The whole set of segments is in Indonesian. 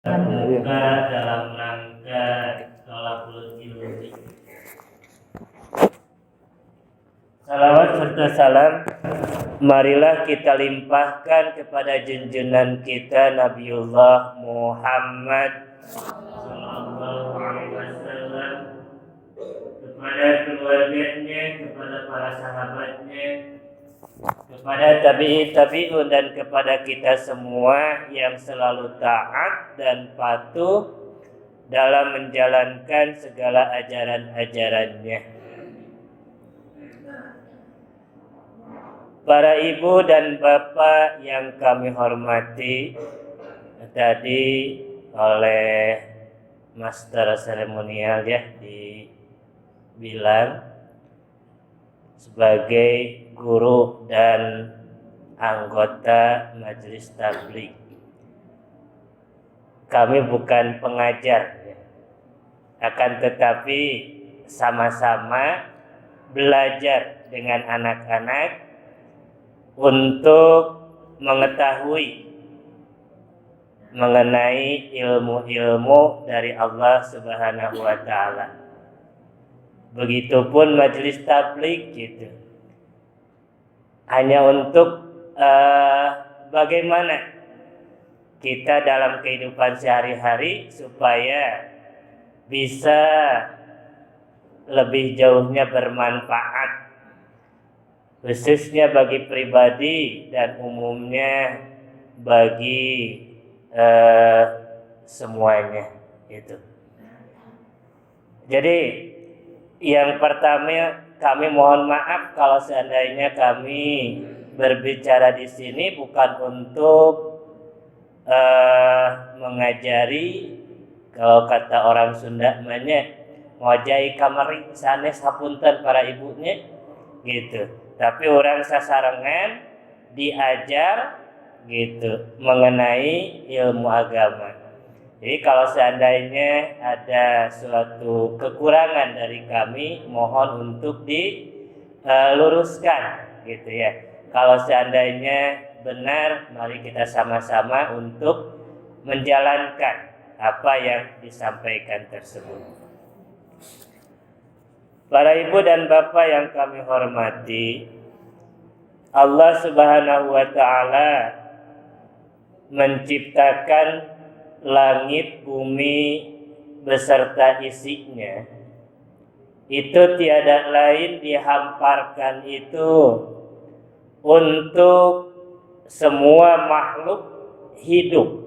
Terbuka dalam rangka thalabul ilmi. Salawat serta salam marilah kita limpahkan kepada junjungan kita Nabiullah Muhammad sallallahu alaihi wasallam, kepada keluarganya, kepada para sahabatnya, kepada tabi'in dan kepada kita semua yang selalu taat dan patuh dalam menjalankan segala ajaran-ajarannya. Para ibu dan bapak yang kami hormati, tadi oleh master seremonial ya dibilang sebagai guru dan anggota majelis tabligh. Kami bukan pengajar ya. Akan tetapi sama-sama belajar dengan anak-anak untuk mengetahui mengenai ilmu-ilmu dari Allah Subhanahu wa taala. Begitupun majelis tabligh gitu. Hanya untuk bagaimana kita dalam kehidupan sehari-hari supaya bisa lebih jauhnya bermanfaat, khususnya bagi pribadi dan umumnya bagi semuanya itu. Jadi yang pertama, kami mohon maaf kalau seandainya kami berbicara di sini bukan untuk mengajari, kalau kata orang Sunda namanya ngojai kamari sanes hapunten para ibunya gitu. Tapi orang sasarengan diajar gitu mengenai ilmu agama. Jadi kalau seandainya ada suatu kekurangan dari kami, mohon untuk diluruskan gitu ya. Kalau seandainya benar, mari kita sama-sama untuk menjalankan apa yang disampaikan tersebut. Para ibu dan bapak yang kami hormati, Allah Subhanahu wa taala menciptakan langit, bumi beserta isinya. Itu tiada lain dihamparkan itu untuk semua makhluk hidup,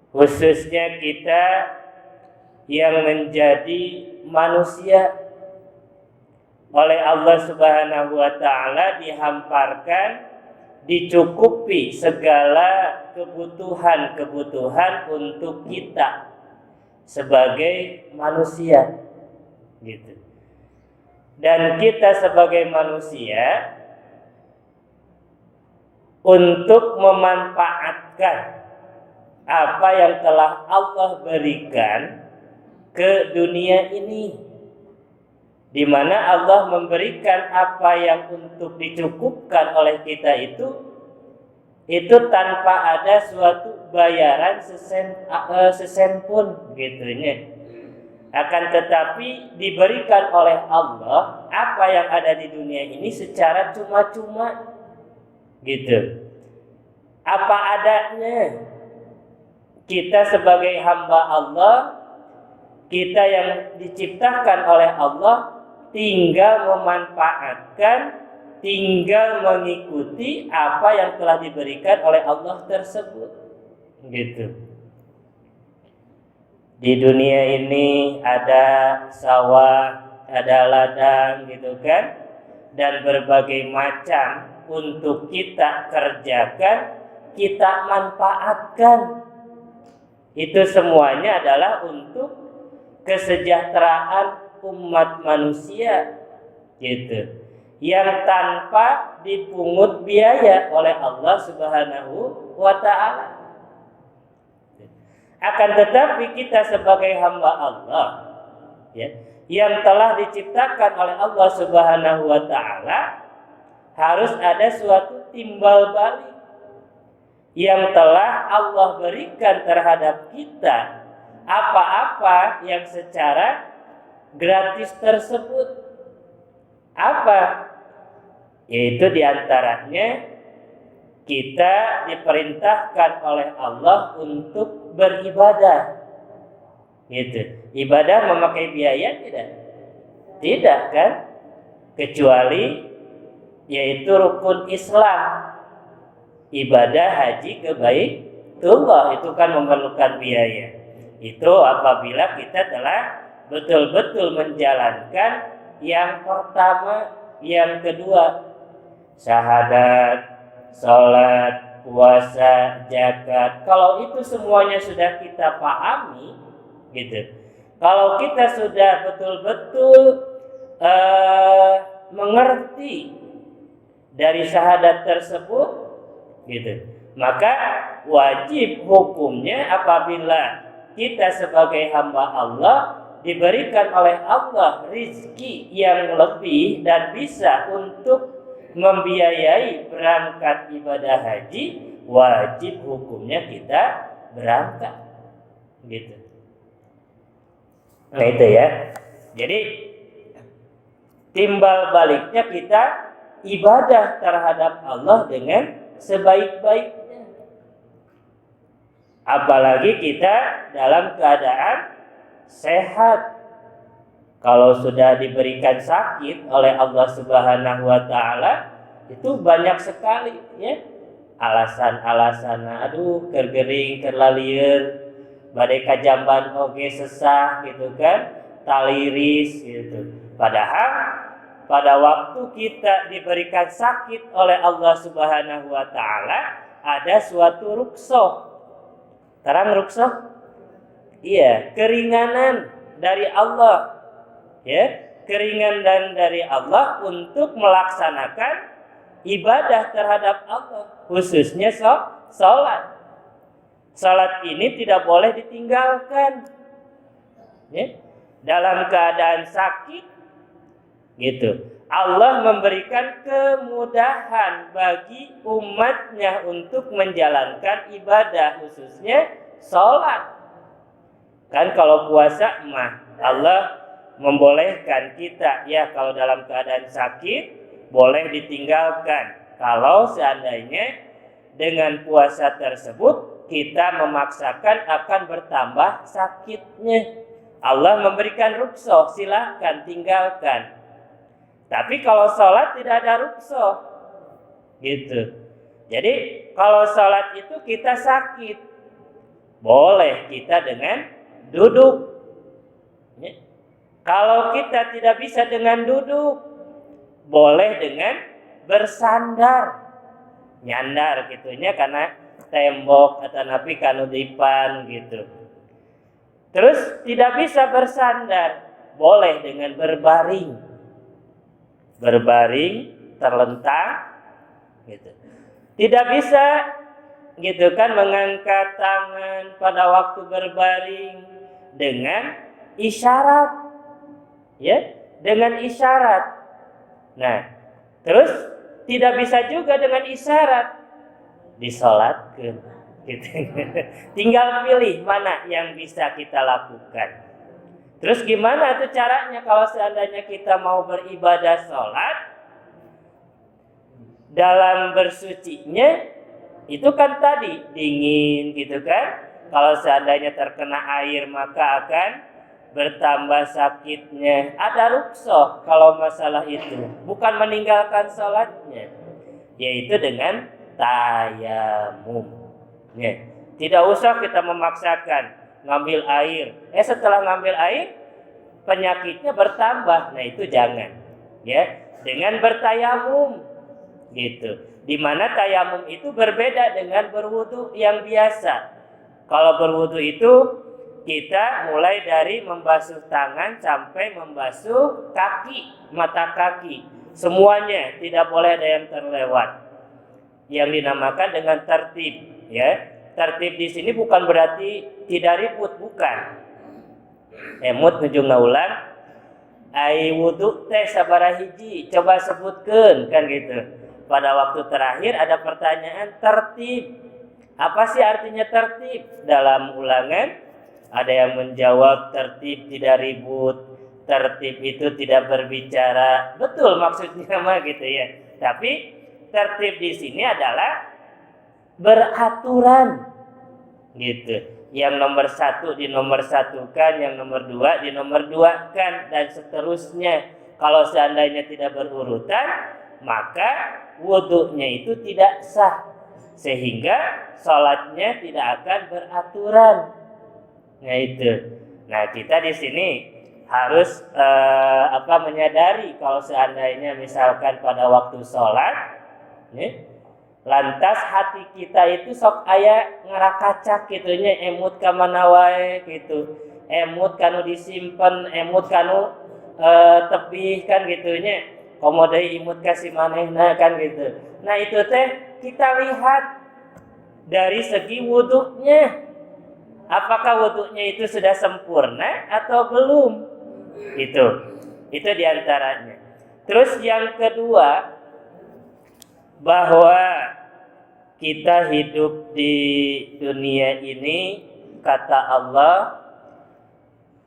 khususnya kita yang menjadi manusia. Oleh Allah Subhanahu wa taala dihamparkan, dicukupi segala kebutuhan untuk kita sebagai manusia gitu. Dan kita sebagai manusia untuk memanfaatkan apa yang telah Allah berikan ke dunia ini, di mana Allah memberikan apa yang untuk dicukupkan oleh kita itu tanpa ada suatu bayaran sesen pun gitunya. Akan tetapi diberikan oleh Allah apa yang ada di dunia ini secara cuma-cuma gitu. Apa adanya. Kita sebagai hamba Allah, kita yang diciptakan oleh Allah, tinggal memanfaatkan, tinggal mengikuti apa yang telah diberikan oleh Allah tersebut gitu. Di dunia ini ada sawah, ada ladang gitu kan, dan berbagai macam untuk kita kerjakan, kita manfaatkan. Itu semuanya adalah untuk kesejahteraan umat manusia gitu, yang tanpa dipungut biaya oleh Allah Subhanahu wa taala. Akan tetapi kita sebagai hamba Allah ya, yang telah diciptakan oleh Allah Subhanahu wa taala, harus ada suatu timbal balik yang telah Allah berikan terhadap kita, apa-apa yang secara gratis tersebut. Apa? Yaitu diantaranya kita diperintahkan oleh Allah untuk beribadah. Gitu. Ibadah memakai biaya tidak? Tidak kan? Kecuali yaitu rukun Islam. Ibadah haji ke Baitullah itu kan memerlukan biaya. Itu apabila kita telah betul-betul menjalankan yang pertama, yang kedua, syahadat, sholat, puasa, zakat. Kalau itu semuanya sudah kita pahami, gitu. Kalau kita sudah betul-betul mengerti dari syahadat tersebut, gitu, maka wajib hukumnya apabila kita sebagai hamba Allah diberikan oleh Allah rizki yang lebih dan bisa untuk membiayai berangkat ibadah haji, wajib hukumnya kita berangkat, gitu. Nah itu ya. Jadi timbal baliknya kita ibadah terhadap Allah dengan sebaik-baiknya. Apalagi kita dalam keadaan sehat. Kalau sudah diberikan sakit oleh Allah Subhanahu wa taala, itu banyak sekali ya. Alasan-alasan, aduh kergering, kerlalieur, badai kajamban oge sesah gitu kan, taliris gitu. Padahal pada waktu kita diberikan sakit oleh Allah Subhanahu wa taala, ada suatu ruksoh. Terang ruksoh? Iya, keringanan dari Allah. Ya, keringanan dari Allah untuk melaksanakan ibadah terhadap Allah, khususnya sholat. Sholat ini tidak boleh ditinggalkan. Ya, dalam keadaan sakit, gitu. Allah memberikan kemudahan bagi umatnya untuk menjalankan ibadah, khususnya sholat. Kan kalau puasa mah Allah membolehkan kita ya kalau dalam keadaan sakit boleh ditinggalkan. Kalau seandainya dengan puasa tersebut kita memaksakan akan bertambah sakitnya, Allah memberikan ruksoh, silahkan tinggalkan. Tapi kalau sholat tidak ada ruksoh, gitu. Jadi kalau sholat itu kita sakit, boleh kita dengan duduk. Kalau kita tidak bisa dengan duduk, boleh dengan bersandar, nyandar gitunya karena tembok atau napi kanudipan gitu. Terus tidak bisa bersandar, boleh dengan berbaring, terlentang gitu. Tidak bisa gitu kan mengangkat tangan pada waktu berbaring dengan isyarat. Ya, dengan isyarat. Nah, terus tidak bisa juga dengan isyarat disolatkan. Gitu. Tinggal pilih mana yang bisa kita lakukan. Terus gimana tuh caranya kalau seandainya kita mau beribadah sholat? Dalam bersucinya itu kan tadi dingin gitu kan. Kalau seandainya terkena air maka akan bertambah sakitnya. Ada ruksoh kalau masalah itu, bukan meninggalkan sholatnya, yaitu dengan tayamum. Ya. Tidak usah kita memaksakan ngambil air. Setelah ngambil air penyakitnya bertambah. Nah itu jangan. Ya, dengan bertayamum gitu. Dimana tayamum itu berbeda dengan berwudu yang biasa. Kalau berwudu itu kita mulai dari membasuh tangan sampai membasuh kaki, mata kaki. Semuanya tidak boleh ada yang terlewat. Yang dinamakan dengan tertib, ya. Tertib di sini bukan berarti tidak ribut, bukan. Emut ngejungna ulang. Ai wudu teh sabaraha hiji, coba sebutkeun kan gitu. Pada waktu terakhir ada pertanyaan tertib. Apa sih artinya tertib? Dalam ulangan ada yang menjawab tertib tidak ribut, tertib itu tidak berbicara. Betul maksudnya mah gitu ya. Tapi tertib di sini adalah beraturan gitu. Yang nomor satu di nomor satukan, yang nomor dua di nomor duakan, dan seterusnya. Kalau seandainya tidak berurutan, maka wudhunya itu tidak sah, sehingga sholatnya tidak akan beraturan. Nah itu. Nah kita di sini harus menyadari kalau seandainya misalkan pada waktu sholat, lantas hati kita itu sok aya ngerakacak gitunya, emut ka mana wae gitu, emut kanu disimpen, emut kanu tebih kan gitunya, komodai imut kasih manehna kan gitu. Nah itu teh kita lihat dari segi wudhunya, apakah wudhunya itu sudah sempurna atau belum. Itu diantaranya. Terus yang kedua, bahwa kita hidup di dunia ini, kata Allah,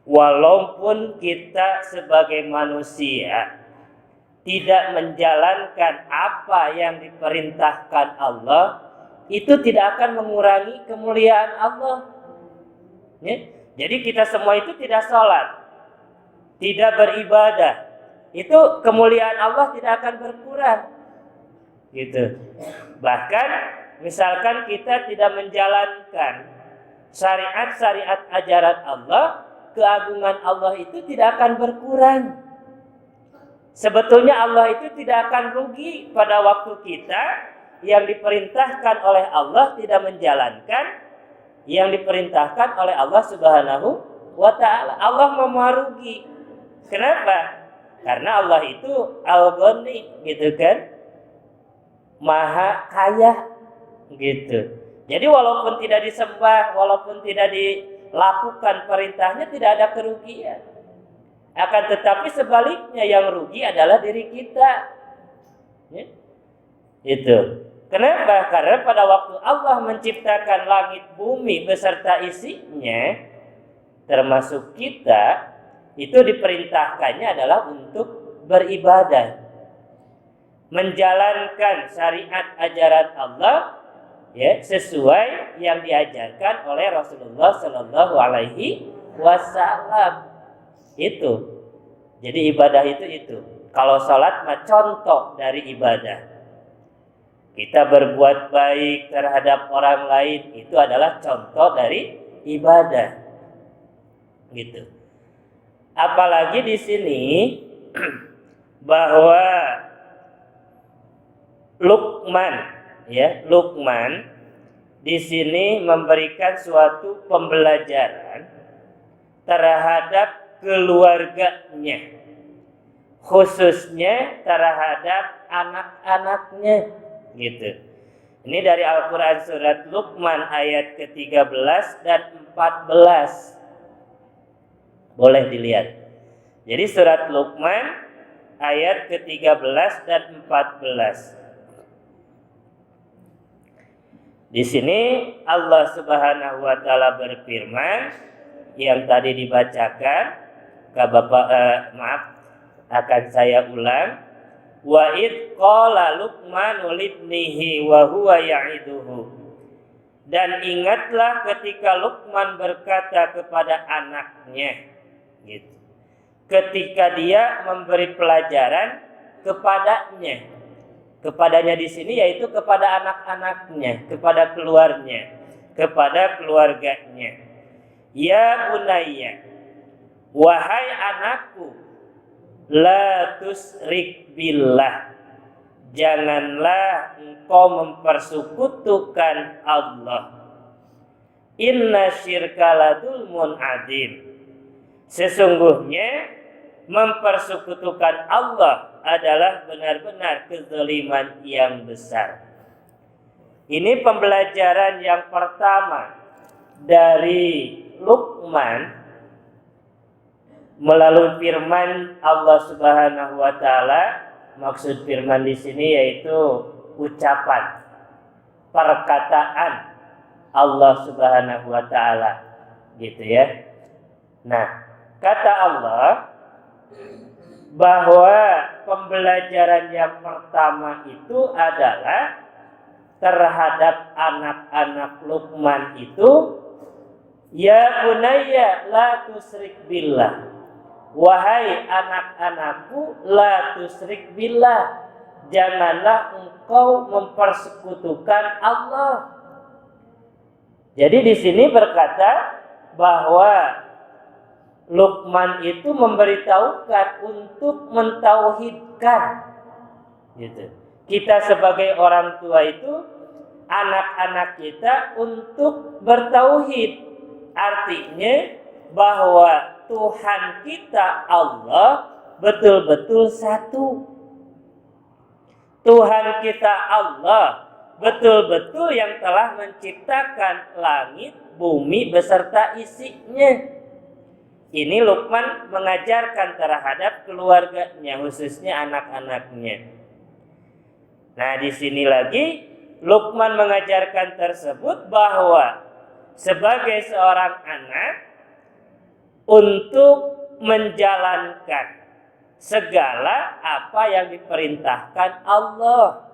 walaupun kita sebagai manusia tidak menjalankan apa yang diperintahkan Allah, itu tidak akan mengurangi kemuliaan Allah. Jadi kita semua itu tidak sholat, tidak beribadah, itu kemuliaan Allah tidak akan berkurang. Gitu. Bahkan misalkan kita tidak menjalankan syariat-syariat ajaran Allah, keagungan Allah itu tidak akan berkurang. Sebetulnya Allah itu tidak akan rugi pada waktu kita yang diperintahkan oleh Allah tidak menjalankan yang diperintahkan oleh Allah Subhanahu wa ta'ala. Allah mau rugi. Kenapa? Karena Allah itu Al-Ghani gitu kan, Maha Kaya gitu. Jadi walaupun tidak disembah, walaupun tidak dilakukan perintahnya, tidak ada kerugian. Akan tetapi sebaliknya yang rugi adalah diri kita. Itu. Kenapa? Karena pada waktu Allah menciptakan langit bumi beserta isinya, termasuk kita, itu diperintahkannya adalah untuk beribadah, menjalankan syariat ajaran Allah ya sesuai yang diajarkan oleh Rasulullah Sallallahu Alaihi Wasallam. Itu. Jadi ibadah itu. Kalau sholat mah contoh dari ibadah. Kita berbuat baik terhadap orang lain, itu adalah contoh dari ibadah. Gitu. Apalagi di sini bahwa Luqman di sini memberikan suatu pembelajaran terhadap keluarganya, khususnya terhadap anak-anaknya, gitu. Ini dari Al-Quran surat Luqman ayat ke-13 dan 14. Boleh dilihat. Jadi surat Luqman ayat ke-13 dan 14. Di sini Allah Subhanahu wa taala berfirman yang tadi dibacakan, akan saya ulang. Wa id qala Luqman libnihi wa huwa ya'iduhu. Dan ingatlah ketika Luqman berkata kepada anaknya, gitu. Ketika dia memberi pelajaran kepadanya di sini yaitu kepada anak-anaknya, kepada keluarganya. Ya bunayya, wahai anakku, la tusrik billah, janganlah engkau mempersekutukan Allah. Inna syirka ladulmun adzim. Sesungguhnya mempersekutukan Allah adalah benar-benar kezaliman yang besar. Ini pembelajaran yang pertama dari Luqman melalui firman Allah Subhanahu wa taala. Maksud firman di sini yaitu ucapan, perkataan Allah Subhanahu wa taala. Gitu ya. Nah, kata Allah bahwa pembelajaran yang pertama itu adalah terhadap anak-anak Luqman itu, ya bunayya la tusyrik billah. Wahai anak-anakku, la tusyrik billah. Janganlah engkau mempersekutukan Allah. Jadi di sini berkata bahwa Luqman itu memberitahukan untuk mentauhidkan, gitu. Kita sebagai orang tua itu, anak-anak kita untuk bertauhid. Artinya bahwa Tuhan kita Allah betul-betul satu. Tuhan kita Allah betul-betul yang telah menciptakan langit, bumi beserta isinya. Ini Luqman mengajarkan terhadap keluarganya, khususnya anak-anaknya. Nah, di sini lagi Luqman mengajarkan tersebut bahwa sebagai seorang anak untuk menjalankan segala apa yang diperintahkan Allah.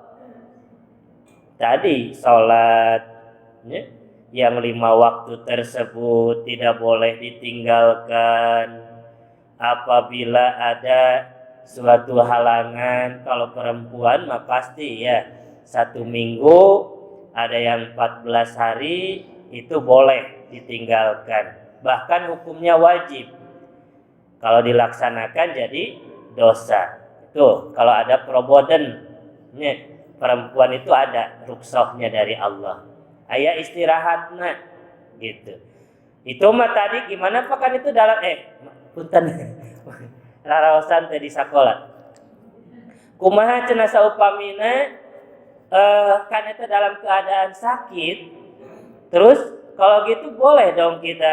Tadi sholat, ya, yang 5 waktu tersebut tidak boleh ditinggalkan. Apabila ada suatu halangan, kalau perempuan mah pasti ya 1 minggu, ada yang 14 hari itu boleh ditinggalkan. Bahkan hukumnya wajib. Kalau dilaksanakan jadi dosa. Itu kalau ada proboden, ya, perempuan itu ada rukhsahnya dari Allah. Ayah istirahat nak, gitu. Itu mah tadi gimana Pak, kan itu dalam punten raraosan teh di sakola. Kumaha cenah saupamina kan itu dalam keadaan sakit. Terus kalau gitu boleh dong kita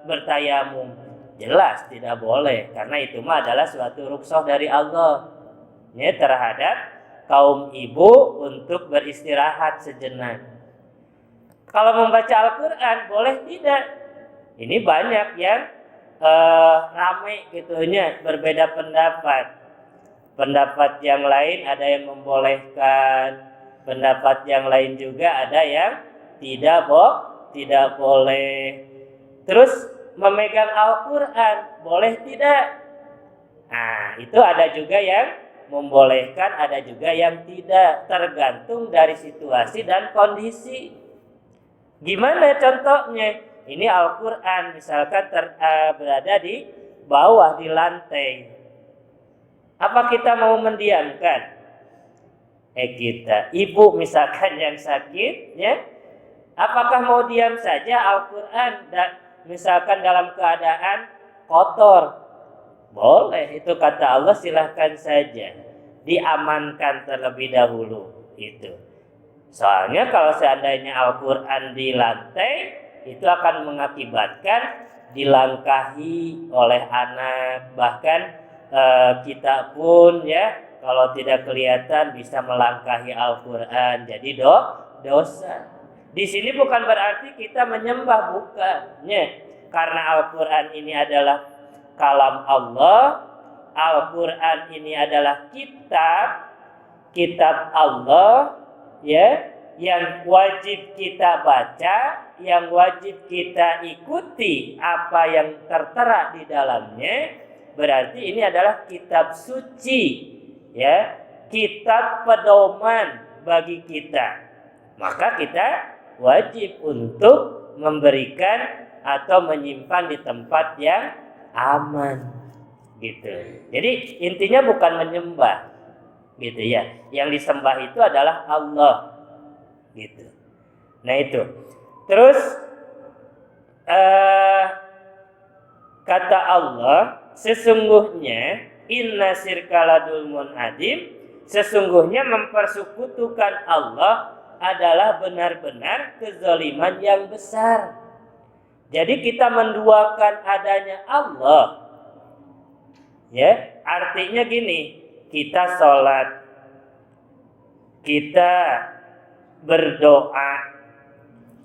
bertayamum. Jelas tidak boleh, karena itu mah adalah suatu rukhsah dari Allah, ya, terhadap kaum ibu untuk beristirahat sejenak. Kalau membaca Al-Quran boleh tidak? Ini banyak yang ramai gitunya, berbeda pendapat. Pendapat yang lain ada yang membolehkan, pendapat yang lain juga ada yang tidak boleh. Terus memegang Al-Quran boleh tidak? Nah, itu ada juga yang membolehkan, ada juga yang tidak, tergantung dari situasi dan kondisi. Gimana contohnya? Ini Al-Quran misalkan berada di bawah, di lantai. Apa kita mau mendiamkan? Kita, ibu misalkan yang sakit, ya, apakah mau diam saja Al-Quran misalkan dalam keadaan kotor? Boleh, itu kata Allah, silahkan saja diamankan terlebih dahulu. Itu soalnya kalau seandainya Al-Quran di lantai, itu akan mengakibatkan dilangkahi oleh anak. Bahkan kita pun, ya, kalau tidak kelihatan bisa melangkahi Al-Quran, jadi dosa. Di sini bukan berarti kita menyembah, bukannya. Karena Al-Quran ini adalah kalam Allah, Al-Quran ini adalah kitab Allah, ya, yang wajib kita baca, yang wajib kita ikuti apa yang tertera di dalamnya. Berarti ini adalah kitab suci, ya, kitab pedoman bagi kita. Maka kita wajib untuk memberikan atau menyimpan di tempat yang aman, gitu. Jadi intinya bukan menyembah, gitu ya. Yang disembah itu adalah Allah, gitu. Nah itu. Terus kata Allah, sesungguhnya inna syirkaladul munadim, sesungguhnya mempersekutukan Allah adalah benar-benar kezaliman yang besar. Jadi kita menduakan adanya Allah, ya, artinya gini, kita sholat, kita berdoa,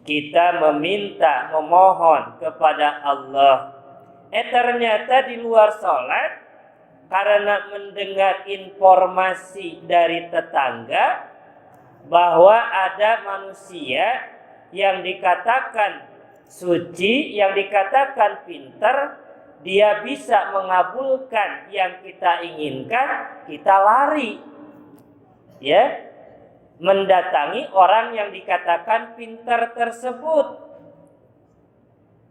kita meminta, memohon kepada Allah. Ternyata di luar sholat, karena mendengar informasi dari tetangga bahwa ada manusia yang dikatakan suci, yang dikatakan pintar, dia bisa mengabulkan yang kita inginkan, kita lari, ya, mendatangi orang yang dikatakan pintar tersebut,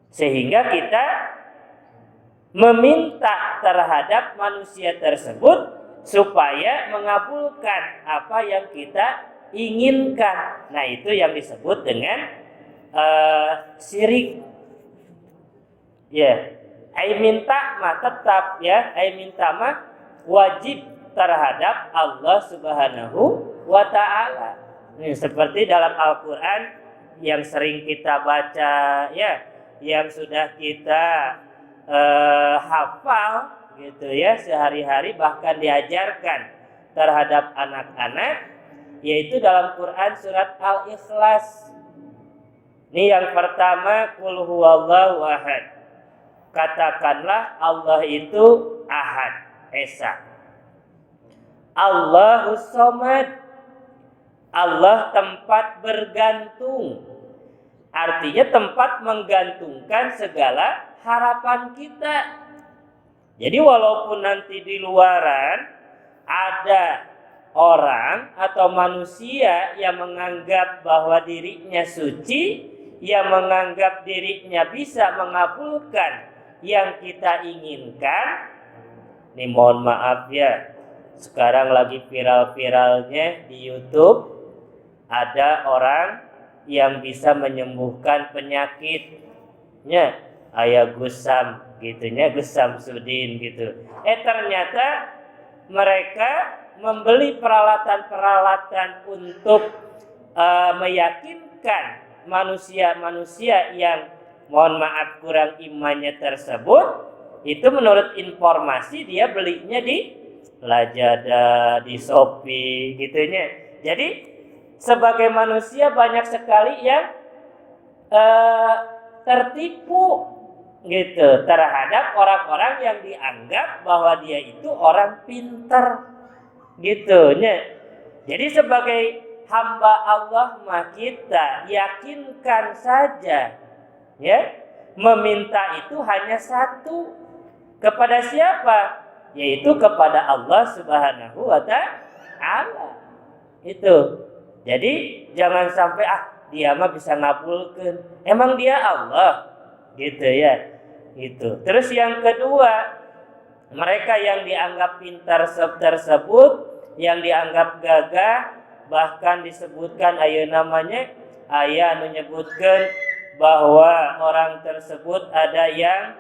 sehingga kita meminta terhadap manusia tersebut supaya mengabulkan apa yang kita inginkan. Nah, itu yang disebut dengan syirik. Ya, ai minta mah tetap, ya, ai minta mah wajib terhadap Allah Subhanahu wa ta'ala. Seperti dalam Al-Quran yang sering kita baca, ya, yang sudah kita hafal gitu, ya, sehari-hari, bahkan diajarkan terhadap anak-anak, yaitu dalam Quran surat Al-Ikhlas. Ini yang pertama, qul huwallahu ahad. Katakanlah Allah itu ahad, esa. Allahus somad. Allah tempat bergantung. Artinya tempat menggantungkan segala harapan kita. Jadi walaupun nanti di luaran ada orang atau manusia yang menganggap bahwa dirinya suci, yang menganggap dirinya bisa mengabulkan yang kita inginkan, ini mohon maaf ya, sekarang lagi viral-viralnya di YouTube, ada orang yang bisa menyembuhkan penyakitnya, ayah Gusam gitunya, Gusam Sudin gitu. Ternyata mereka membeli peralatan-peralatan untuk meyakinkan manusia-manusia yang mohon maaf kurang imannya tersebut. Itu menurut informasi dia belinya di Lazada, di Shopee gitunya. Jadi sebagai manusia banyak sekali yang tertipu gitu terhadap orang-orang yang dianggap bahwa dia itu orang pintar gitu, ya. Jadi sebagai hamba Allah mah kita yakinkan saja, ya, meminta itu hanya satu, kepada siapa? Yaitu kepada Allah Subhanahu wa ta'ala. Itu. Jadi jangan sampai dia mah bisa ngabulkan. Emang dia Allah? Gitu, ya. Gitu. Terus yang kedua, mereka yang dianggap pintar tersebut, yang dianggap gagah, bahkan disebutkan aya namanya, aya menyebutkan bahwa orang tersebut ada yang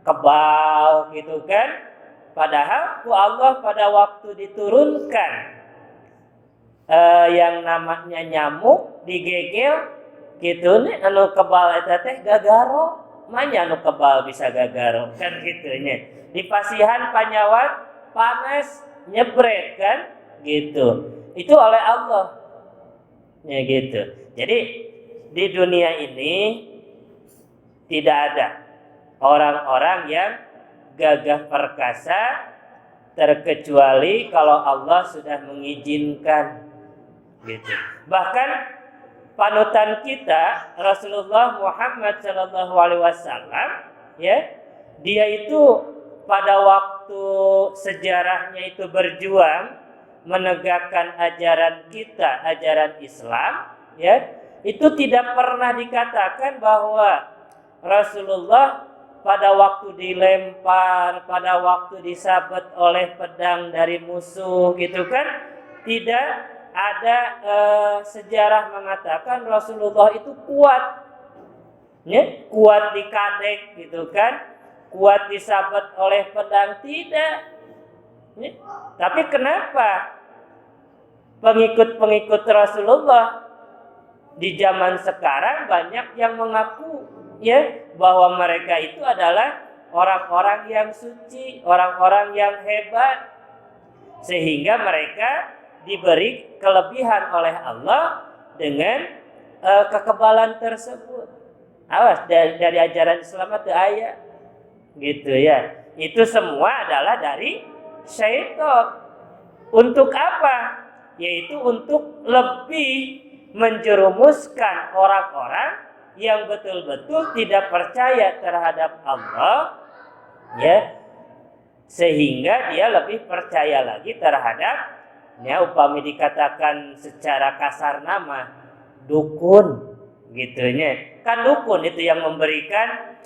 kebal gitu kan. Padahal Allah pada waktu diturunkan yang namanya nyamuk digegel gitu nih, anu kebal eta teh gagaro, manya anu kebal bisa gagaro kan gitunya. Di pasihan panyawat panas nyebret kan gitu. Itu oleh Allah. Ya gitu. Jadi di dunia ini tidak ada orang-orang yang gagah perkasa terkecuali kalau Allah sudah mengizinkan gitu. Bahkan panutan kita Rasulullah Muhammad SAW, ya, dia itu pada waktu sejarahnya itu berjuang menegakkan ajaran kita, ajaran Islam, ya, itu tidak pernah dikatakan bahwa Rasulullah pada waktu dilempar, pada waktu disabet oleh pedang dari musuh gitu kan, tidak ada sejarah mengatakan Rasulullah itu kuat, ya, kuat dikadek gitu kan, kuat disabet oleh pedang, tidak, ya. Tapi kenapa pengikut-pengikut Rasulullah di zaman sekarang banyak yang mengaku, ya, bahwa mereka itu adalah orang-orang yang suci, orang-orang yang hebat, sehingga mereka diberi kelebihan oleh Allah dengan kekebalan tersebut. Awas, dari ajaran Islam itu ayat gitu ya. Itu semua adalah dari syaitan. Untuk apa? Yaitu untuk lebih menjerumuskan orang-orang yang betul-betul tidak percaya terhadap Allah, ya, sehingga dia lebih percaya lagi terhadap, ya, upami dikatakan secara kasar nama dukun, gitunya. Kan dukun itu yang memberikan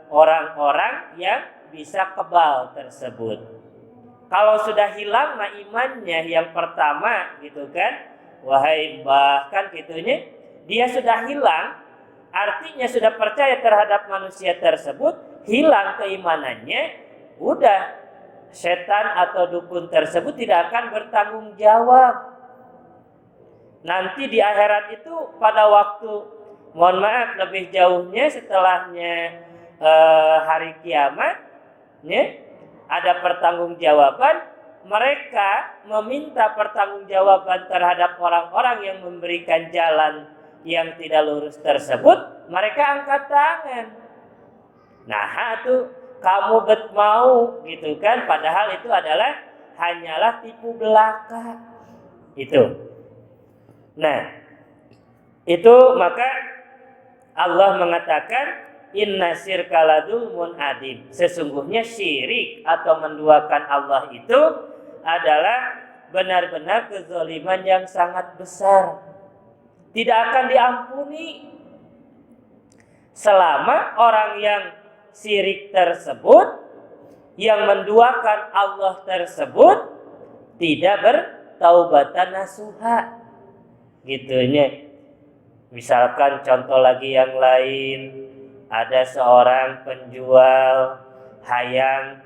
orang-orang yang bisa kebal tersebut. Kalau sudah hilang nah imannya yang pertama gitu kan, wahai mbah kan gitunya, dia sudah hilang, artinya sudah percaya terhadap manusia tersebut, hilang keimanannya, udah setan atau dukun tersebut tidak akan bertanggung jawab. Nanti di akhirat itu pada waktu, mohon maaf lebih jauhnya setelahnya hari kiamat, ya, ada pertanggungjawaban. Mereka meminta pertanggungjawaban terhadap orang-orang yang memberikan jalan yang tidak lurus tersebut. Mereka angkat tangan. Nah, itu kamu mau gitu kan? Padahal itu adalah hanyalah tipu belaka. Itu. Nah, itu maka Allah mengatakan inna syirka ladulmun adim. Sesungguhnya syirik atau menduakan Allah itu adalah benar-benar kezaliman yang sangat besar. Tidak akan diampuni selama orang yang syirik tersebut, yang menduakan Allah tersebut tidak bertaubatan nasuha. Gitunya. Misalkan contoh lagi yang lain, ada seorang penjual hayang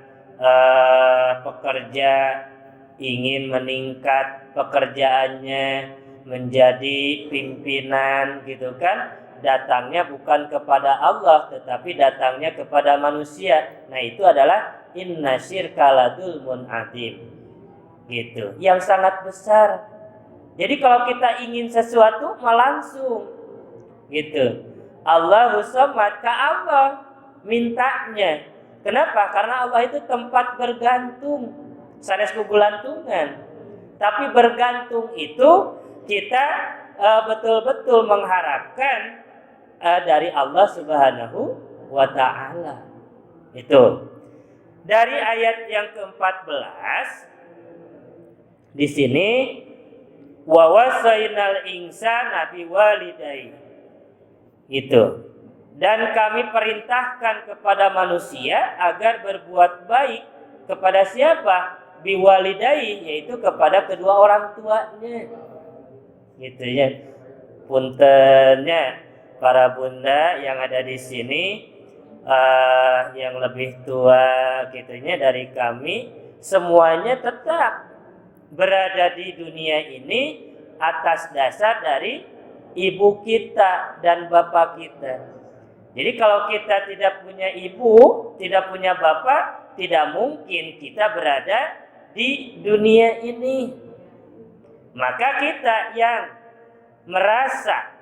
pekerja ingin meningkat pekerjaannya menjadi pimpinan gitu kan, datangnya bukan kepada Allah tetapi datangnya kepada manusia. Nah, itu adalah inna syirka ladulmun adim, gitu, yang sangat besar. Jadi kalau kita ingin sesuatu langsung gitu, Allahu Samad, ke Allah mintanya. Kenapa? Karena Allah itu tempat bergantung, sanes kugulantungan. Tapi bergantung itu kita betul-betul mengharapkan dari Allah Subhanahu wa Ta'ala. Itu dari ayat yang ke-14 di sini, wa wasainal insana biwalidayhi, itu, dan kami perintahkan kepada manusia agar berbuat baik kepada siapa? Biwalidayhi, yaitu kepada kedua orang tuanya. Gitu ya. Puntennya para bunda yang ada di sini, yang lebih tua gitunya dari kami, semuanya tetap berada di dunia ini atas dasar dari ibu kita dan bapak kita. Jadi kalau kita tidak punya ibu, tidak punya bapak, tidak mungkin kita berada di dunia ini. Maka kita yang merasa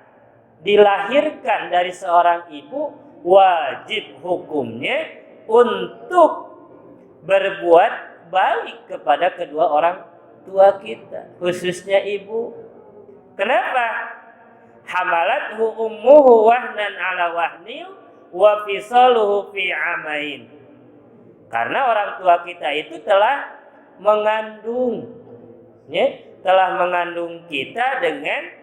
dilahirkan dari seorang ibu, wajib hukumnya untuk berbuat baik kepada kedua orang tua kita, khususnya ibu. Kenapa? Hamalathu ummuhu wahnan ala wahnin wa fisaluhu fi amain. Karena orang tua kita itu telah mengandung, ya, telah mengandung kita dengan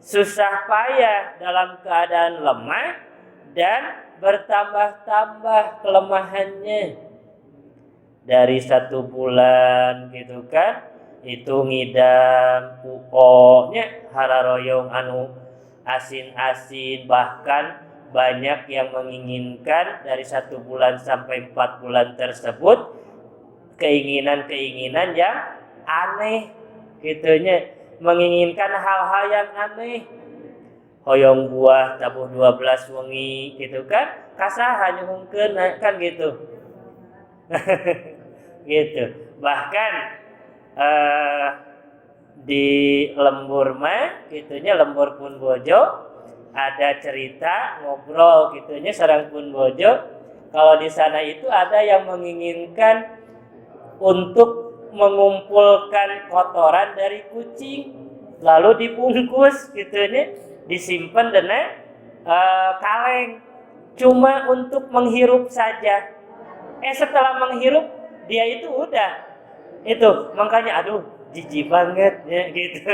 susah payah dalam keadaan lemah dan bertambah-tambah kelemahannya. Dari 1 bulan gitu kan, itu ngidam pokoknya hararoyong anu asin-asin, bahkan banyak yang menginginkan dari 1 bulan sampai 4 bulan tersebut keinginan-keinginan yang aneh gitunya, menginginkan hal-hal yang aneh. Hoyong buah tabuh 12 wengi gitu kan, kasaha nyuhungkeun kan gitu. Gitu. Bahkan di lembur mah gitunya lembur pun bojo ada cerita ngobrol gitunya sareng pun bojo. Kalau di sana itu ada yang menginginkan untuk mengumpulkan kotoran dari kucing lalu dibungkus gitunya disimpan dengan kaleng cuma untuk menghirup saja. Setelah menghirup dia itu udah itu makanya aduh jijik banget ya gitu.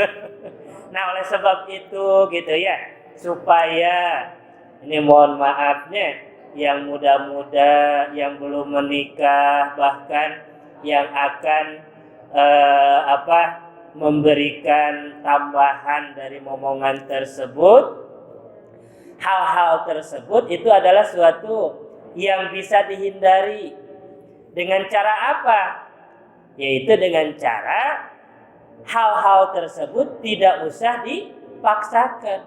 Nah oleh sebab itu gitu ya supaya ini mohon maafnya yang muda-muda yang belum menikah bahkan yang akan memberikan tambahan dari momongan tersebut. Hal-hal tersebut itu adalah suatu yang bisa dihindari dengan cara apa? Yaitu dengan cara hal-hal tersebut tidak usah dipaksakan.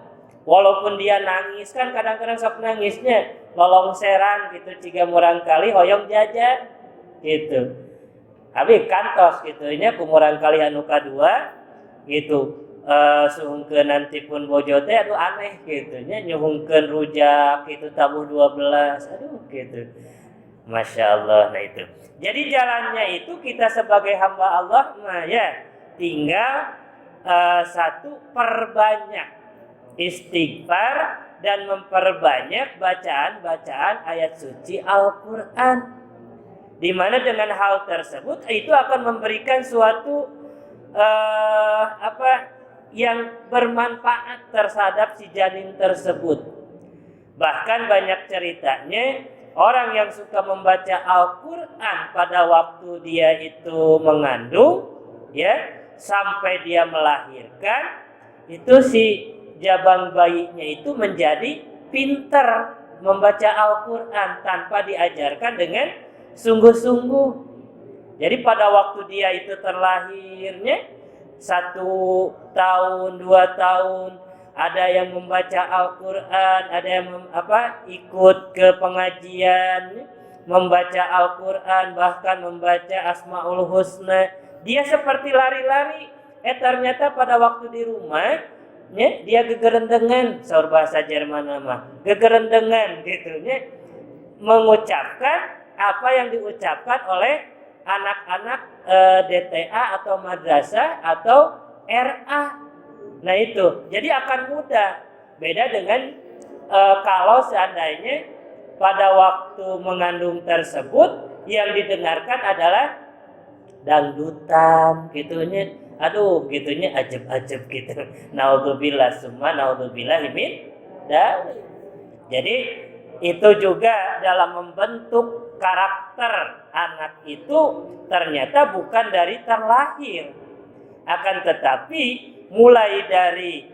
Walaupun dia nangis kan kadang-kadang sok nangisnya lolong seran gitu ciga murang kali hoyong jajan gitu. Tapi kantos gitu nya kumurang kali anu kadua gitu. Suhungkeun nanti pun bojo teh aduh aneh gitu nya nyuhungkeun rujak gitu tabuh 12 aduh gitu. Masya Allah. Nah itu jadi jalannya itu kita sebagai hamba Allah nah ya tinggal satu perbanyak istighfar dan memperbanyak bacaan-bacaan ayat suci Al-Quran di mana dengan hal tersebut itu akan memberikan suatu yang bermanfaat terhadap si janin tersebut. Bahkan banyak ceritanya orang yang suka membaca Al-Quran pada waktu dia itu mengandung ya sampai dia melahirkan itu si jabang bayinya itu menjadi pintar membaca Al-Quran tanpa diajarkan dengan sungguh-sungguh. Jadi pada waktu dia itu terlahirnya 1 tahun, 2 tahun, ada yang membaca Al-Quran, ada yang ikut ke pengajian, membaca Al-Quran, bahkan membaca Asmaul Husna. Dia seperti lari-lari. Ternyata pada waktu di rumah, dia gegerendengan, saur bahasa Jerman nama, gegerendengan gitu, mengucapkan apa yang diucapkan oleh anak-anak DTA atau madrasah atau RA. Nah itu, jadi akan mudah. Beda dengan kalau seandainya pada waktu mengandung tersebut yang didengarkan adalah dangdutan gitunya. Aduh gitunya ajeb-ajeb gitu. Naudzubillah summa naudzubillah min dzalik. Jadi itu juga dalam membentuk karakter anak itu ternyata bukan dari terlahir, akan tetapi mulai dari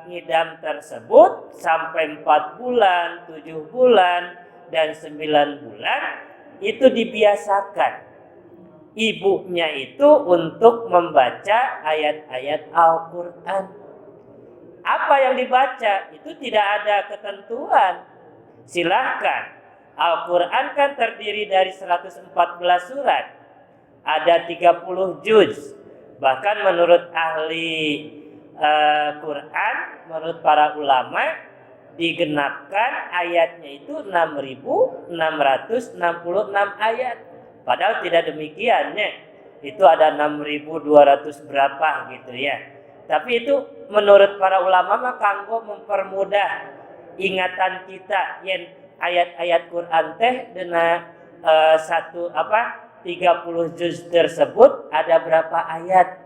ngidam tersebut sampai 4 bulan, 7 bulan, dan 9 bulan itu dibiasakan ibunya itu untuk membaca ayat-ayat Al-Quran. Apa yang dibaca itu tidak ada ketentuan. Silahkan. Al-Quran kan terdiri dari 114 surat. Ada 30 juz. Bahkan menurut ahli Quran, menurut para ulama, digenapkan ayatnya itu 6.666 ayat. Padahal tidak demikiannya. Itu ada 6.200 berapa gitu ya. Tapi itu menurut para ulama mah kanggo mempermudah ingatan kita yen ayat-ayat Quran teh dina 30 juz tersebut ada berapa ayat?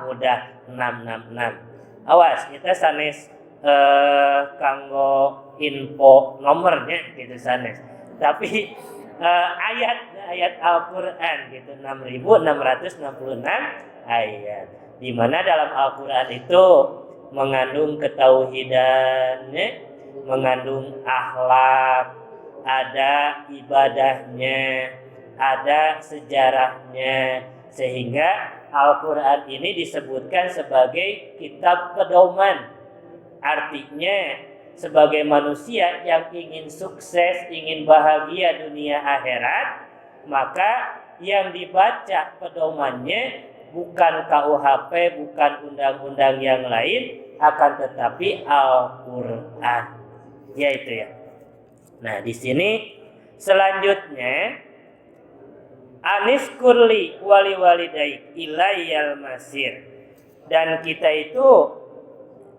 Mudah 666. Awas kita sanes kanggo info nomornya gitu sanes. Tapi ayat Al-Quran gitu 6.666 ayat. Di mana dalam Al-Quran itu mengandung ketauhidan, mengandung akhlak, ada ibadahnya, ada sejarahnya, sehingga Al-Quran ini disebutkan sebagai kitab pedoman. Artinya sebagai manusia yang ingin sukses, ingin bahagia dunia akhirat, maka yang dibaca pedomannya bukan KUHP, bukan undang-undang yang lain, akan tetapi Al-Qur'an. Ya itu ya. Nah, di sini selanjutnya anis kurli wali walidaik ilayyal masir. Dan kita itu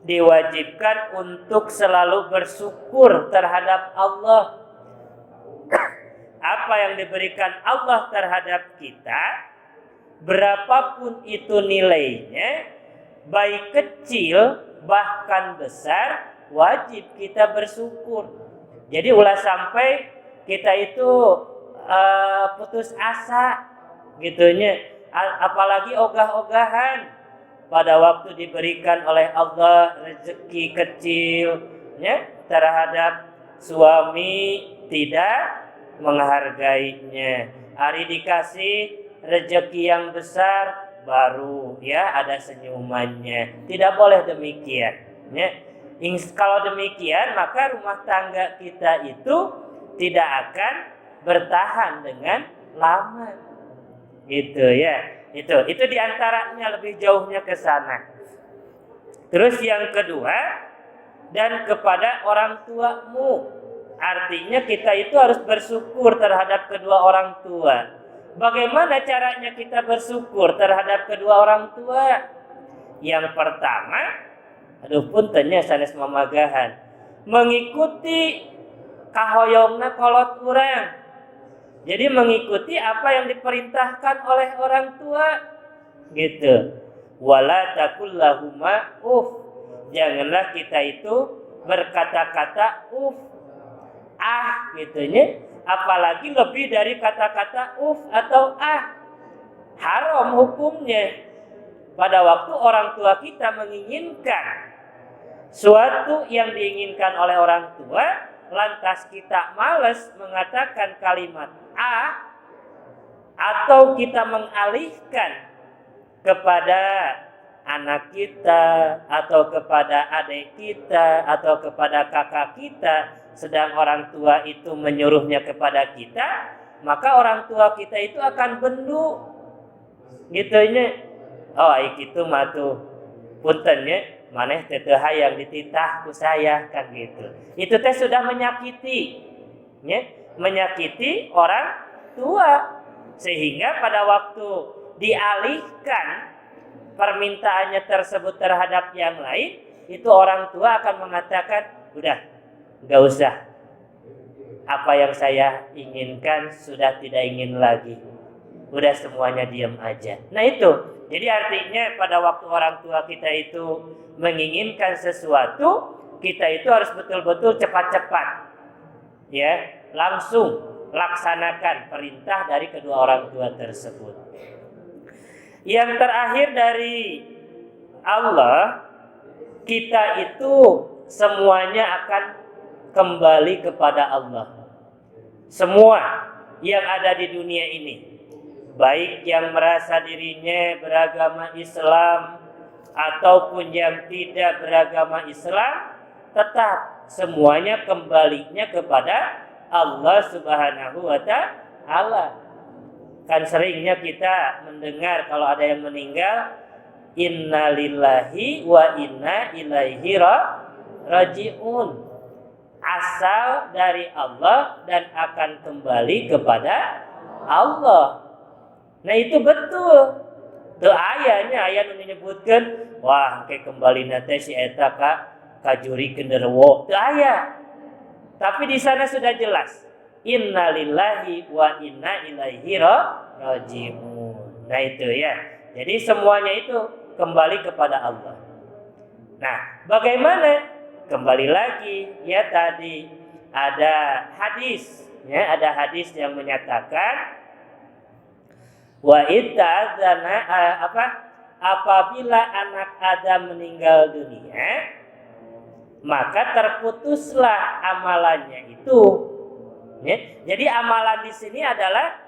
diwajibkan untuk selalu bersyukur terhadap Allah. Apa yang diberikan Allah terhadap kita, berapapun itu nilainya, baik kecil bahkan besar, wajib kita bersyukur. Jadi ulah sampai kita itu putus asa gitunya, apalagi ogah-ogahan pada waktu diberikan oleh Allah rezeki kecil ya, terhadap suami tidak menghargainya. Hari dikasih rezeki yang besar baru ya ada senyumannya. Tidak boleh demikian ya. Kalau demikian maka rumah tangga kita itu tidak akan bertahan dengan lama. Gitu ya. Itu diantaranya, lebih jauhnya ke sana. Terus yang kedua, dan kepada orang tuamu. Artinya kita itu harus bersyukur terhadap kedua orang tua. Bagaimana caranya kita bersyukur terhadap kedua orang tua? Yang pertama, puntennya sanes mamagahan, mengikuti kahoyongna kolot urang. Jadi mengikuti apa yang diperintahkan oleh orang tua. Gitu. Wala taqul lahuma janganlah kita itu berkata-kata gitunya, apalagi lebih dari kata-kata atau haram hukumnya. Pada waktu orang tua kita menginginkan suatu yang diinginkan oleh orang tua, lantas kita malas mengatakan kalimat atau kita mengalihkan kepada anak kita atau kepada adik kita atau kepada kakak kita, sedang orang tua itu menyuruhnya kepada kita, maka orang tua kita itu akan bendu gitunya. Itu mah tuh puntennya maneh teh hayang dititah ku saya kan gitu. Itu teh sudah menyakiti ya, menyakiti orang tua, sehingga pada waktu dialihkan permintaannya tersebut terhadap yang lain, itu orang tua akan mengatakan, udah, gak usah. Apa yang saya inginkan sudah tidak ingin lagi. Udah semuanya diam aja. Nah itu, jadi artinya pada waktu orang tua kita itu menginginkan sesuatu, kita itu harus betul-betul cepat-cepat. Ya, langsung laksanakan perintah dari kedua orang tua tersebut. Yang terakhir dari Allah, kita itu semuanya akan kembali kepada Allah. Semua yang ada di dunia ini, baik yang merasa dirinya beragama Islam ataupun yang tidak beragama Islam, tetap semuanya kembalinya kepada Allah Subhanahu wa Ta'ala. Kan seringnya kita mendengar kalau ada yang meninggal, innalillahi wa inna ilaihi raji'un. Asal dari Allah dan akan kembali kepada Allah. Nah itu betul. Tuh ayahnya menyebutkan, wah kayak kembali nate si eta ka juri genderuwo. Tuh ayah. Tapi di sana sudah jelas, innalillahi wa inna ilaihi raji'un. Nah itu ya. Jadi semuanya itu kembali kepada Allah. Nah, bagaimana? Kembali lagi ya, tadi ada hadis ya, ada hadis yang menyatakan wa itta'adzana apabila anak Adam meninggal dunia, maka terputuslah amalannya itu. Ya. Jadi amalan di sini adalah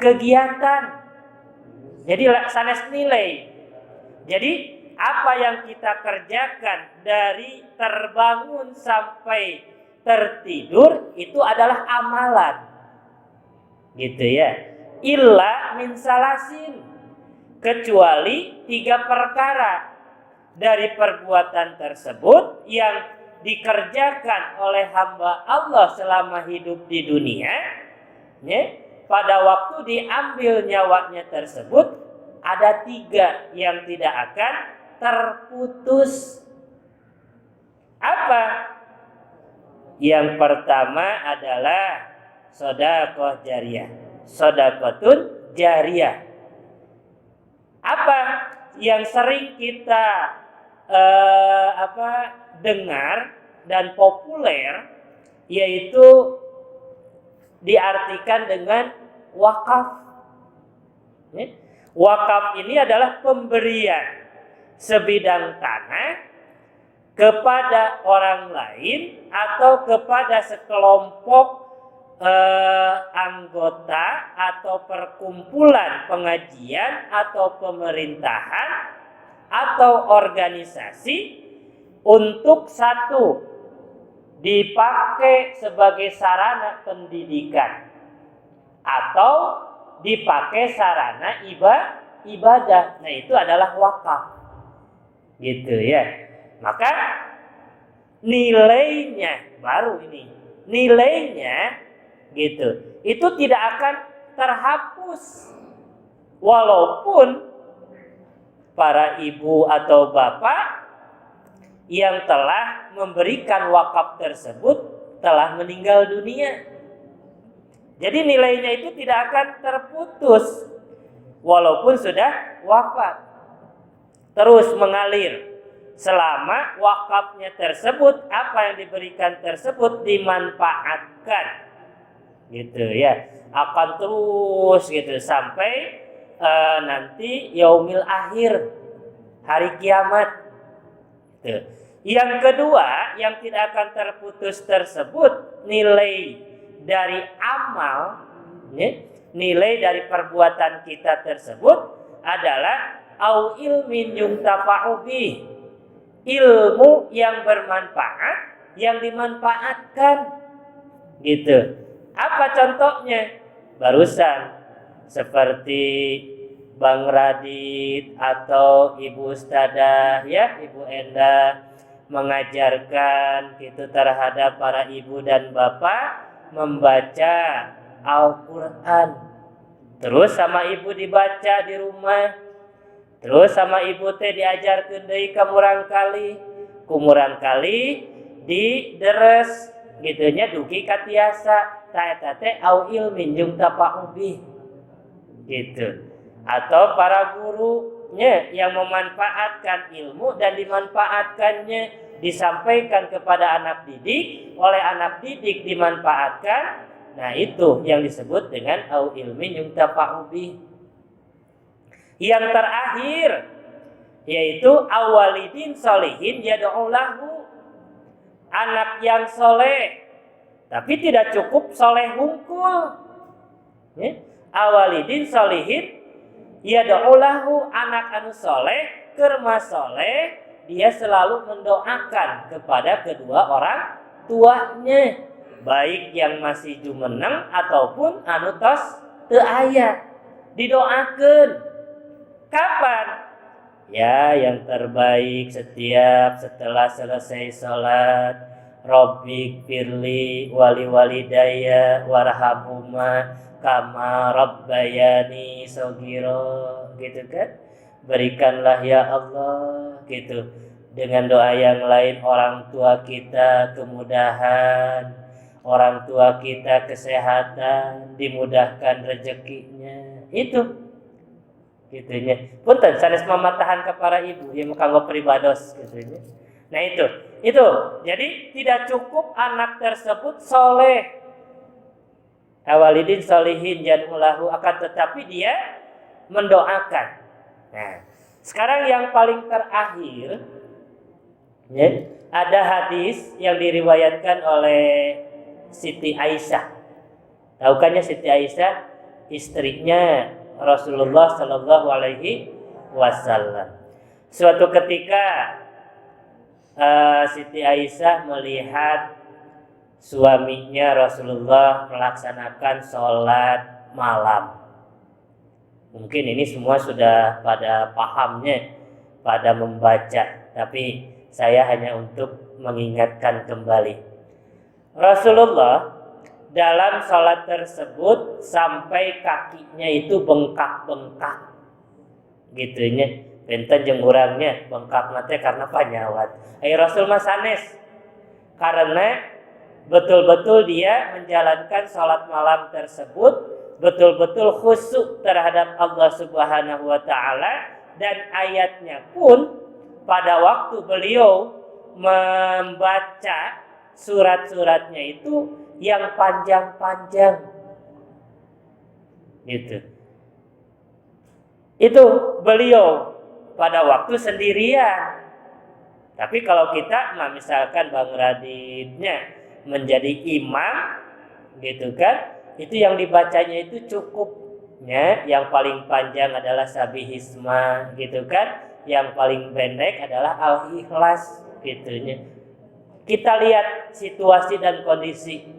kegiatan. Jadi sanes nilai. Jadi apa yang kita kerjakan dari terbangun sampai tertidur itu adalah amalan. Gitu ya. Illa min salasin, kecuali 3 perkara dari perbuatan tersebut yang dikerjakan oleh hamba Allah selama hidup di dunia, ya, pada waktu diambil nyawanya tersebut ada 3 yang tidak akan terputus. Apa? Yang pertama adalah sedekah jariyah, sedekatun jariyah. Apa yang sering kita dengar dan populer, yaitu diartikan dengan wakaf. Wakaf ini adalah pemberian sebidang tanah kepada orang lain atau kepada sekelompok anggota atau perkumpulan pengajian atau pemerintahan atau organisasi untuk satu, dipakai sebagai sarana pendidikan atau dipakai sarana ibadah. Nah, itu adalah wakaf. Gitu ya. Maka nilainya baru ini. Nilainya gitu. Itu tidak akan terhapus. Walaupun para ibu atau bapak yang telah memberikan wakaf tersebut telah meninggal dunia. Jadi nilainya itu tidak akan terputus walaupun sudah wafat. Terus mengalir selama wakafnya tersebut, apa yang diberikan tersebut dimanfaatkan. Gitu ya. Akan terus gitu sampai nanti yaumil akhir, hari kiamat. Gitu. Yang kedua, yang tidak akan terputus tersebut nilai dari amal, ya, nilai dari perbuatan kita tersebut adalah au ilmin yuntafa'u bih, ilmu yang bermanfaat, yang dimanfaatkan. Gitu. Apa contohnya? Barusan seperti Bang Radit atau Ibu Ustadzah, ya, Ibu Endah mengajarkan gitu terhadap para ibu dan bapak membaca Al-Quran. Terus sama ibu dibaca di rumah. Terus sama ibu teh diajarkeun deui kumurang kali dideres gitunya dugi ka tiasa ta eta teh au ilmin yuntafa'u bih. Gitu. Atau para gurunya yang memanfaatkan ilmu dan dimanfaatkannya disampaikan kepada anak didik, oleh anak didik dimanfaatkan. Nah, itu yang disebut dengan au ilmin yuntafa'u bih. Yang terakhir yaitu awalidin solihin yad'u lahu, anak yang soleh tapi tidak cukup soleh hungkul. Awalidin solihin yad'u lahu, anak anu soleh kerma soleh, dia selalu mendoakan kepada kedua orang tuanya, baik yang masih jumeneng ataupun anu tos teu aya, didoakeun. Kapan? Ya, yang terbaik setelah selesai sholat. Rabbik firli wali walidayya warhamhuma kama rabbayani shogiro, gitu kan? Berikanlah ya Allah, gitu. Dengan doa yang lain, orang tua kita kemudahan, orang tua kita kesehatan, dimudahkan rezekinya. Itu gitunya. Punten sanes mamatahan ke para ibu yang kanggo pribados gitunya. Nah, itu. Jadi tidak cukup anak tersebut soleh. Awalidin solihin janulahu, akan tetapi dia mendoakan. Nah, sekarang yang paling terakhir, ya, ada hadis yang diriwayatkan oleh Siti Aisyah. Tahukannya Siti Aisyah istrinya Rasulullah Sallallahu Alaihi Wasallam. Suatu ketika Siti Aisyah melihat suaminya Rasulullah melaksanakan sholat malam. Mungkin ini semua sudah pada pahamnya, pada membaca, tapi saya hanya untuk mengingatkan kembali. Rasulullah dalam sholat tersebut sampai kakinya itu bengkak-bengkak, gitunya. Benten jeung urangnya bengkak nate karena panyawat. Rasul mah sanes karena betul-betul dia menjalankan sholat malam tersebut betul-betul khusyuk terhadap Allah Subhanahu wa Ta'ala, dan ayatnya pun pada waktu beliau membaca surat-suratnya itu yang panjang-panjang gitu. Itu beliau pada waktu sendirian. Tapi kalau kita misalkan Bang Raditnya menjadi imam gitu kan, itu yang dibacanya itu cukupnya, yang paling panjang adalah Sabihisma gitu kan, yang paling pendek adalah Al-Ikhlas gitunya. Kita lihat situasi dan kondisi.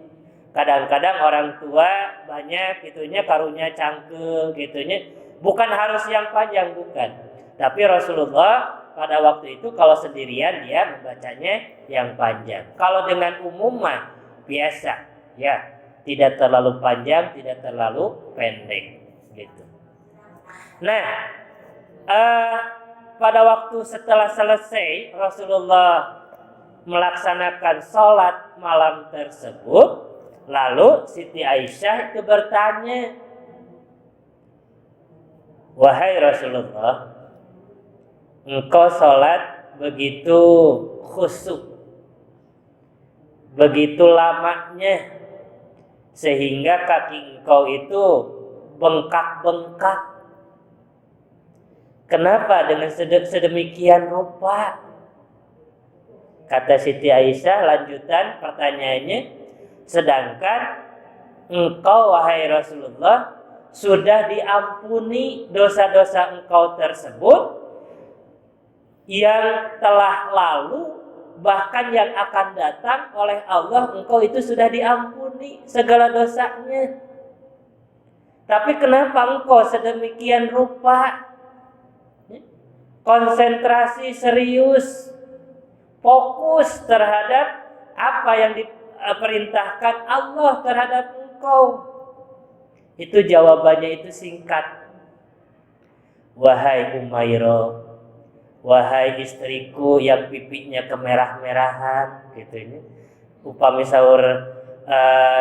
Kadang-kadang orang tua banyak gitunya karunya cangkel gitunya, bukan harus yang panjang, bukan. Tapi Rasulullah pada waktu itu kalau sendirian dia membacanya yang panjang. Kalau dengan umum mah biasa ya, tidak terlalu panjang, tidak terlalu pendek gitu. Nah, pada waktu setelah selesai Rasulullah melaksanakan sholat malam tersebut, lalu Siti Aisyah itu bertanya, "Wahai Rasulullah, engkau sholat begitu khusyuk, begitu lamanya, sehingga kaki engkau itu bengkak-bengkak. Kenapa dengan sedemikian rupa?" Kata Siti Aisyah, lanjutan pertanyaannya, "Sedangkan engkau wahai Rasulullah sudah diampuni dosa-dosa engkau tersebut yang telah lalu, bahkan yang akan datang oleh Allah, engkau itu sudah diampuni segala dosanya. Tapi kenapa engkau sedemikian rupa konsentrasi serius, fokus terhadap apa yang diperintahkan Allah terhadap engkau?" Itu jawabannya itu singkat. "Wahai Umairah, wahai istriku yang pipinya kemerah-merahan," gitu. Upami sahur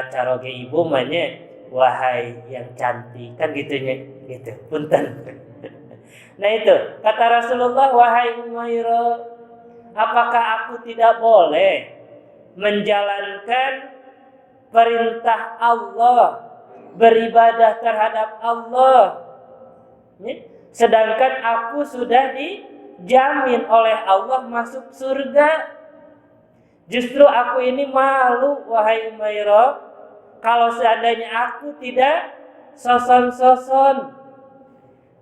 caroge ibu mahnya, "Wahai yang cantik," kan gitunya gitu. Punten. Nah itu kata Rasulullah, "Wahai Umairah, apakah aku tidak boleh menjalankan perintah Allah, beribadah terhadap Allah, sedangkan aku sudah dijamin oleh Allah masuk surga? Justru aku ini malu, wahai Umairah, kalau seandainya aku tidak soson-soson,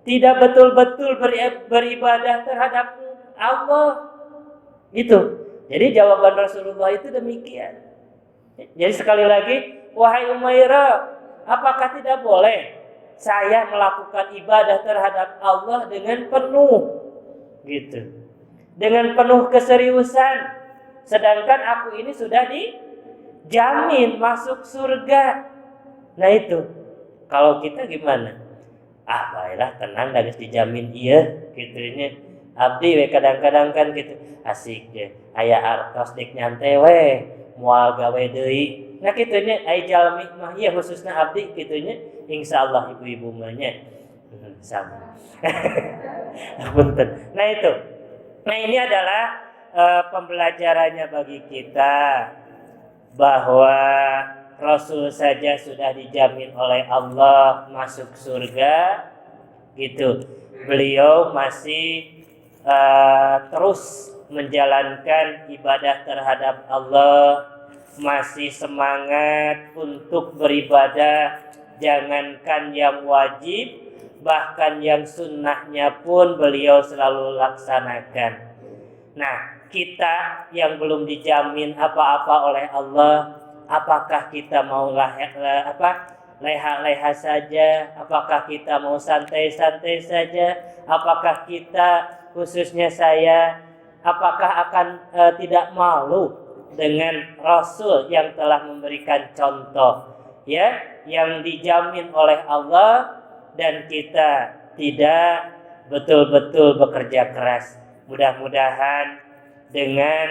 tidak betul-betul beribadah terhadap Allah." Itu. Jadi jawaban Rasulullah itu demikian. Jadi sekali lagi, "Wahai Umairah, apakah tidak boleh saya melakukan ibadah terhadap Allah dengan penuh gitu, dengan penuh keseriusan, sedangkan aku ini sudah dijamin masuk surga?" Nah itu, kalau kita gimana? Baiklah tenang, dah geus dijamin iya gitunya. Abdi we kadang-kadang kan gitu, asik je aya artos dik nyantai we moal gawe deui. Nah kitunya ai jalmi mah ieu khususna abdi kitunya, insyaallah ibu-ibu mah nya sama. Punten. Nah itu. Nah ini adalah pembelajarannya bagi kita bahwa Rasul saja sudah dijamin oleh Allah masuk surga gitu. Beliau masih terus menjalankan ibadah terhadap Allah, masih semangat untuk beribadah, jangankan yang wajib, bahkan yang sunnahnya pun beliau selalu laksanakan. Nah, kita yang belum dijamin apa-apa oleh Allah, apakah kita mau leha-leha saja? Apakah kita mau santai-santai saja? Apakah kita, khususnya saya, apakah akan tidak malu dengan Rasul yang telah memberikan contoh, ya, yang dijamin oleh Allah, dan kita tidak betul-betul bekerja keras? Mudah-mudahan dengan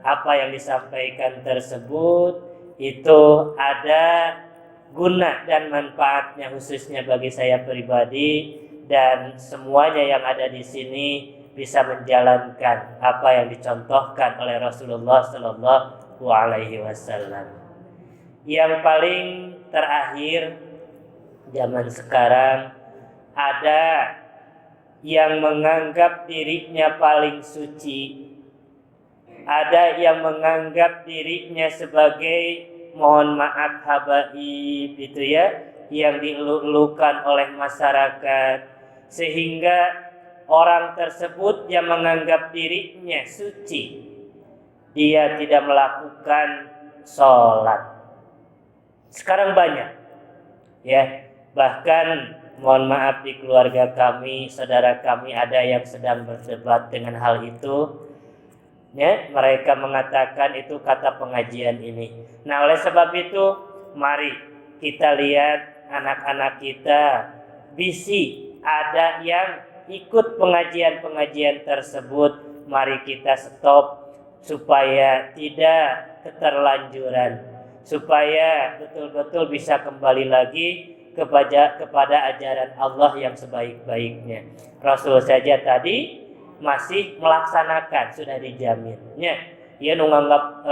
apa yang disampaikan tersebut itu ada guna dan manfaatnya, khususnya bagi saya pribadi, dan semuanya yang ada di sini bisa menjalankan apa yang dicontohkan oleh Rasulullah Sallallahu Alaihi Wasallam. Yang paling terakhir, zaman sekarang ada yang menganggap dirinya paling suci, ada yang menganggap dirinya sebagai, mohon maaf, habaib, itu ya, yang dielulukan oleh masyarakat, sehingga orang tersebut yang menganggap dirinya suci, dia tidak melakukan sholat. Sekarang banyak, ya, bahkan mohon maaf, di keluarga kami, saudara kami ada yang sedang berdebat dengan hal itu, ya, mereka mengatakan itu kata pengajian ini. Nah, oleh sebab itu, mari kita lihat anak-anak kita, bisi ada yang ikut pengajian-pengajian tersebut, mari kita stop supaya tidak keterlanjuran, supaya betul-betul bisa kembali lagi kepada ajaran Allah yang sebaik-baiknya. Rasul saja tadi masih melaksanakan, sudah dijaminnya. Dia menganggap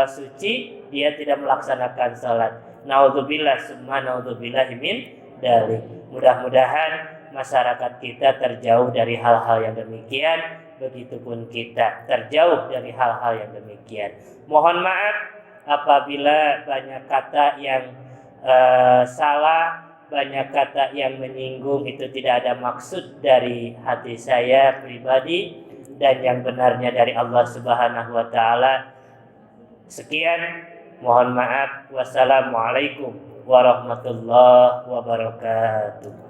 suci, dia tidak melaksanakan salat. Naudzubillah summa naudzubillah min dzalik. Mudah-mudahan masyarakat kita terjauh dari hal-hal yang demikian, begitupun kita terjauh dari hal-hal yang demikian. Mohon maaf apabila banyak kata yang salah, banyak kata yang menyinggung, itu tidak ada maksud dari hati saya pribadi, dan yang benarnya dari Allah Subhanahu wa taala. Sekian, mohon maaf. Wassalamualaikum warahmatullahi wabarakatuh.